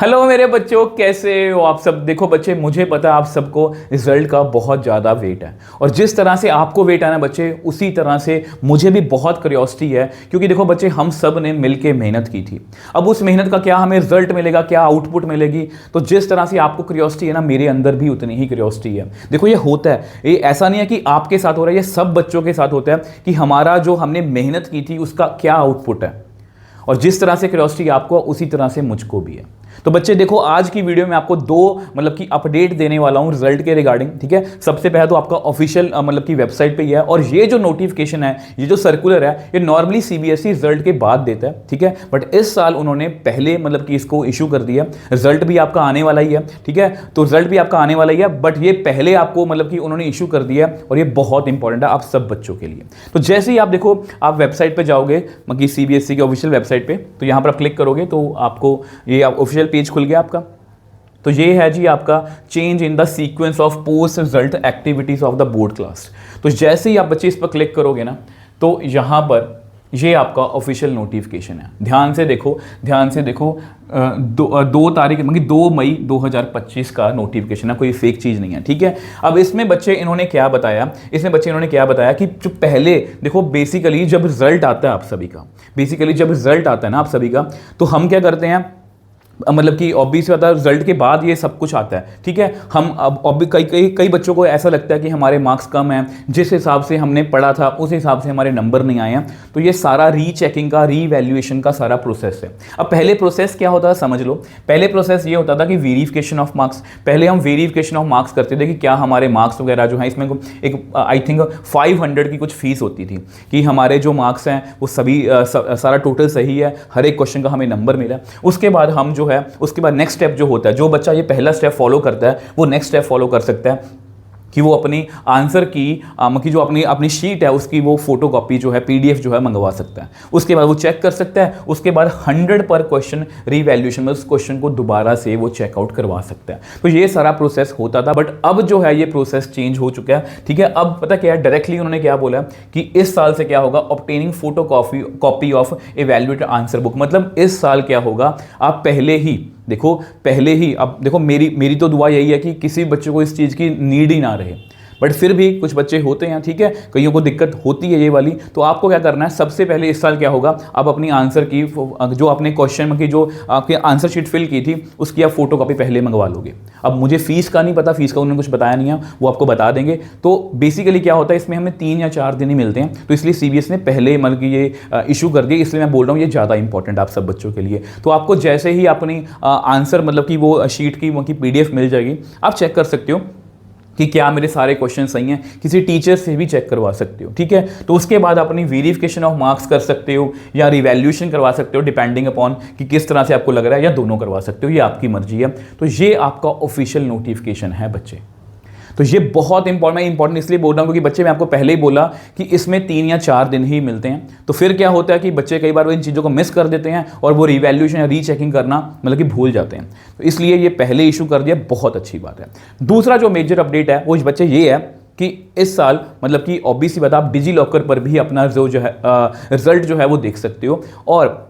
Hello मेरे बच्चों, कैसे हो आप सब। देखो बच्चे, मुझे पता है आप सबको रिजल्ट का बहुत ज़्यादा वेट है और जिस तरह से आपको वेट है ना बच्चे, उसी तरह से मुझे भी बहुत क्यूरियोसिटी है। क्योंकि देखो बच्चे, हम सब ने मिलके मेहनत की थी। अब उस मेहनत का क्या हमें रिजल्ट मिलेगा, क्या आउटपुट मिलेगी। तो जिस तरह से आपको क्यूरियोसिटी है ना, मेरे अंदर भी उतनी ही क्यूरियोसिटी है। देखो ये होता है, ये ऐसा नहीं है कि आपके साथ हो रहा है, ये सब बच्चों के साथ होता है कि हमारा जो हमने मेहनत की थी उसका क्या आउटपुट है। और जिस तरह से क्यूरियोसिटी आपको, उसी तरह से मुझको भी है। तो बच्चे देखो, आज की वीडियो में आपको दो मतलब कि अपडेट देने वाला हूं रिजल्ट के रिगार्डिंग। ठीक है, सबसे पहले तो आपका ऑफिशियल मतलब कि वेबसाइट पे ही है, और ये जो नोटिफिकेशन है, ये जो सर्कुलर है, ये नॉर्मली सीबीएसई रिजल्ट के बाद देता है। ठीक है, बट इस साल उन्होंने पहले मतलब कि इसको इशू कर दिया। रिजल्ट भी आपका आने वाला ही है। ठीक है, तो रिजल्ट भी आपका आने वाला ही है, बट ये पहले आपको मतलब कि उन्होंने इशू कर दिया, और ये बहुत इंपॉर्टेंट है आप सब बच्चों के लिए। तो जैसे ही आप देखो, आप वेबसाइट पे जाओगे मतलब सीबीएसई के ऑफिशियल वेबसाइट पे, तो यहां पर आप क्लिक करोगे तो आपको ये ऑफिशियल पेज खुल गया आपका। तो ये है जी आपका change in the sequence of post result activities of the board class. तो जैसे ही आप बच्चे इस पर क्लिक करोगे ना, तो यहां पर ये आपका ऑफिशियल नोटिफिकेशन है। ध्यान से देखो, ध्यान से देखो। दो तारीख मतलब 2 मई 2025 का नोटिफिकेशन है, कोई फेक चीज़ नहीं है। ठीक है, अब इसमें बच्चे इन्होंने क्या बताया, कि जो पहले देखो, बेसिकली जब रिजल्ट आता है आप सभी का, आप सभी का, तो हम क्या करते हैं, मतलब कि ऑब्वियस बात है, रिजल्ट के बाद ये सब कुछ आता है। ठीक है, हम अब कई बच्चों को ऐसा लगता है कि हमारे मार्क्स कम हैं, जिस हिसाब से हमने पढ़ा था उस हिसाब से हमारे नंबर नहीं आए हैं। तो ये सारा रीचेकिंग का, रीवैल्यूएशन का सारा प्रोसेस है। अब पहले प्रोसेस क्या होता है समझ लो। पहले प्रोसेस ये होता था कि वेरिफिकेशन ऑफ मार्क्स। पहले हम वेरिफिकेशन ऑफ मार्क्स करते थे कि क्या हमारे मार्क्स वगैरह जो है, इसमें एक आई थिंक 500 की कुछ फीस होती थी कि हमारे जो मार्क्स हैं वो सभी सारा टोटल सही है, हर एक क्वेश्चन का हमें नंबर मिला। उसके बाद हम जो है, उसके बाद नेक्स्ट स्टेप जो होता है, जो बच्चा ये पहला स्टेप फॉलो करता है वो नेक्स्ट स्टेप फॉलो कर सकता है कि वो अपनी आंसर की जो अपनी शीट है उसकी वो फोटोकॉपी जो है, पीडीएफ जो है मंगवा सकता है। उसके बाद वो चेक कर सकता है। उसके बाद 100 पर क्वेश्चन रीवैल्यूएशन में उस क्वेश्चन को दोबारा से वो चेकआउट करवा सकता है। तो ये सारा प्रोसेस होता था, बट अब जो है ये प्रोसेस चेंज हो चुका है। ठीक है, अब पता क्या है, डायरेक्टली उन्होंने क्या बोला कि इस साल से क्या होगा, obtaining photocopy of evaluated answer book. मतलब इस साल क्या होगा, आप पहले ही अब देखो, मेरी तो दुआ यही है कि किसी बच्चे को इस चीज़ की नीड ही ना रहे, बट फिर भी कुछ बच्चे होते हैं। ठीक है, कईयों को दिक्कत होती है ये वाली। तो आपको क्या करना है, सबसे पहले इस साल क्या होगा, आप अपनी आंसर की जो अपने क्वेश्चन की जो आपकी आंसर शीट फिल की थी उसकी आप फोटोकॉपी पहले मंगवा लोगे। अब मुझे फीस का नहीं पता, फीस का उन्होंने कुछ बताया नहीं है, वो आपको बता देंगे। तो बेसिकली क्या होता है, इसमें हमें 3 या 4 दिन ही मिलते हैं, तो इसलिए सीबीएस ने पहले मतलब कि ये इशू कर दिया। इसलिए मैं बोल रहा हूँ ये ज़्यादा इंपॉर्टेंट आप सब बच्चों के लिए। तो आपको जैसे ही अपनी आंसर मतलब कि वो शीट की पीडीएफ मिल जाएगी, आप चेक कर सकते हो कि क्या मेरे सारे क्वेश्चन सही हैं। किसी टीचर से भी चेक करवा सकते हो। ठीक है, तो उसके बाद अपनी वेरिफिकेशन ऑफ मार्क्स कर सकते हो या रिवैल्यूएशन करवा सकते हो, डिपेंडिंग अपॉन कि किस तरह से आपको लग रहा है, या दोनों करवा सकते हो, ये आपकी मर्जी है। तो ये आपका ऑफिशियल नोटिफिकेशन है बच्चे। तो ये बहुत इंपॉर्टेंट इसलिए बोल रहा हूँ क्योंकि बच्चे, मैं आपको पहले ही बोला कि इसमें 3 या 4 दिन ही मिलते हैं। तो फिर क्या होता है कि बच्चे कई बार वो इन चीज़ों को मिस कर देते हैं और वो रिवैल्यूएशन या रीचेकिंग करना मतलब कि भूल जाते हैं। तो इसलिए ये पहले इशू कर दिया, बहुत अच्छी बात है। दूसरा जो मेजर अपडेट है वो बच्चे ये है कि इस साल मतलब कि ऑब्वियसली बात, आप डिजी लॉकर पर भी अपना जो है रिजल्ट जो है वो देख सकते हो। और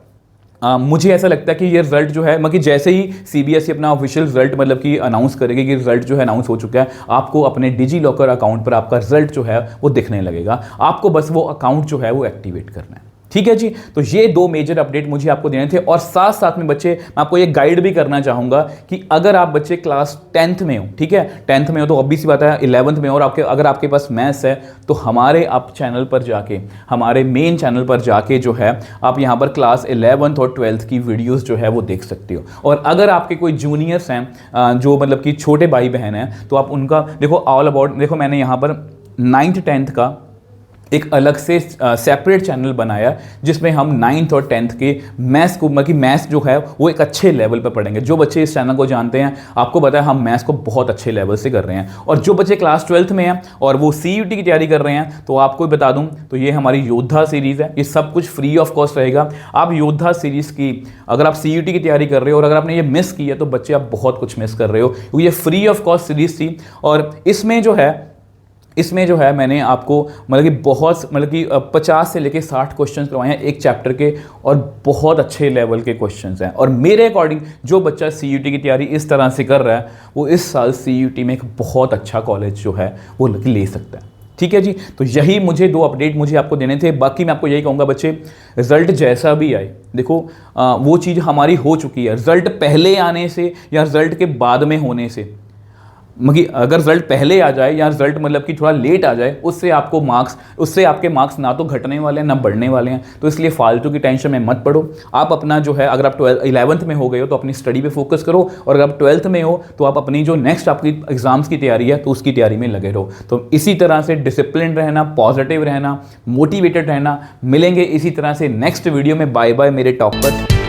मुझे ऐसा लगता है कि ये रिजल्ट जो है मतलब कि जैसे ही सीबीएसई अपना ऑफिशियल रिजल्ट मतलब कि अनाउंस करेगी कि रिजल्ट जो है अनाउंस हो चुका है, आपको अपने डिजी लॉकर अकाउंट पर आपका रिजल्ट जो है वो दिखने लगेगा। आपको बस वो अकाउंट जो है वो एक्टिवेट करना है। ठीक है जी, तो ये 2 मेजर अपडेट मुझे आपको देने थे। और साथ साथ में बच्चे, मैं आपको ये गाइड भी करना चाहूँगा कि अगर आप बच्चे क्लास 10th में हो, ठीक है, 10th में हो तो ऑब्वियसली बात है 11th में हो, और अगर आपके पास मैथ्स है तो हमारे आप चैनल पर जाके, हमारे मेन चैनल पर जाके जो है आप यहाँ पर क्लास 11th और 12th की वीडियोज़ जो है वो देख सकते हो। और अगर आपके कोई जूनियर्स हैं जो मतलब कि छोटे भाई बहन हैं, तो आप उनका देखो ऑल अबाउट, देखो मैंने यहाँ पर 9th 10th का एक अलग से सेपरेट चैनल बनाया जिसमें हम 9th और 10th के मैथ्स को मतलब कि मैथ्स जो है वो एक अच्छे लेवल पर पढ़ेंगे। जो बच्चे इस चैनल को जानते हैं, आपको पता है हम मैथ्स को बहुत अच्छे लेवल से कर रहे हैं। और जो बच्चे क्लास 12th में हैं और वो सीयूटी की तैयारी कर रहे हैं, तो आपको बता दूं तो ये हमारी योद्धा सीरीज़ है। ये सब कुछ फ्री ऑफ कॉस्ट रहेगा। आप योद्धा सीरीज़ की अगर आप सीयूटी की तैयारी कर रहे हो और अगर आपने ये मिस की है तो बच्चे आप बहुत कुछ मिस कर रहे हो, क्योंकि ये फ्री ऑफ कॉस्ट सीरीज़ थी। और इसमें जो है इसमें जो है मैंने आपको मतलब कि बहुत मतलब कि 50 से लेके 60 क्वेश्चंस करवाए हैं एक चैप्टर के, और बहुत अच्छे लेवल के क्वेश्चंस हैं। और मेरे अकॉर्डिंग जो बच्चा सीयूटी की तैयारी इस तरह से कर रहा है वो इस साल सीयूटी में एक बहुत अच्छा कॉलेज जो है वो ले सकता है। ठीक है जी, तो यही मुझे 2 अपडेट मुझे आपको देने थे। बाकी मैं आपको यही कहूँगा बच्चे, रिजल्ट जैसा भी आए, देखो वो चीज़ हमारी हो चुकी है। रिजल्ट पहले आने से या रिजल्ट के बाद में होने से, मगर अगर रिजल्ट पहले आ जाए या रिजल्ट मतलब कि थोड़ा लेट आ जाए, उससे आपके मार्क्स ना तो घटने वाले हैं ना बढ़ने वाले हैं। तो इसलिए फालतू की टेंशन में मत पड़ो। आप अपना जो है, अगर आप 11th में हो गए हो तो अपनी स्टडी पे फोकस करो, और अगर आप 12th में हो तो आप अपनी जो नेक्स्ट आपकी एग्जाम्स की तैयारी है तो उसकी तैयारी में लगे रहो। तो इसी तरह से डिसिप्लिन रहना, पॉजिटिव रहना, मोटिवेटेड रहना। मिलेंगे इसी तरह से नेक्स्ट वीडियो में। बाय बाय मेरे टॉपर्स।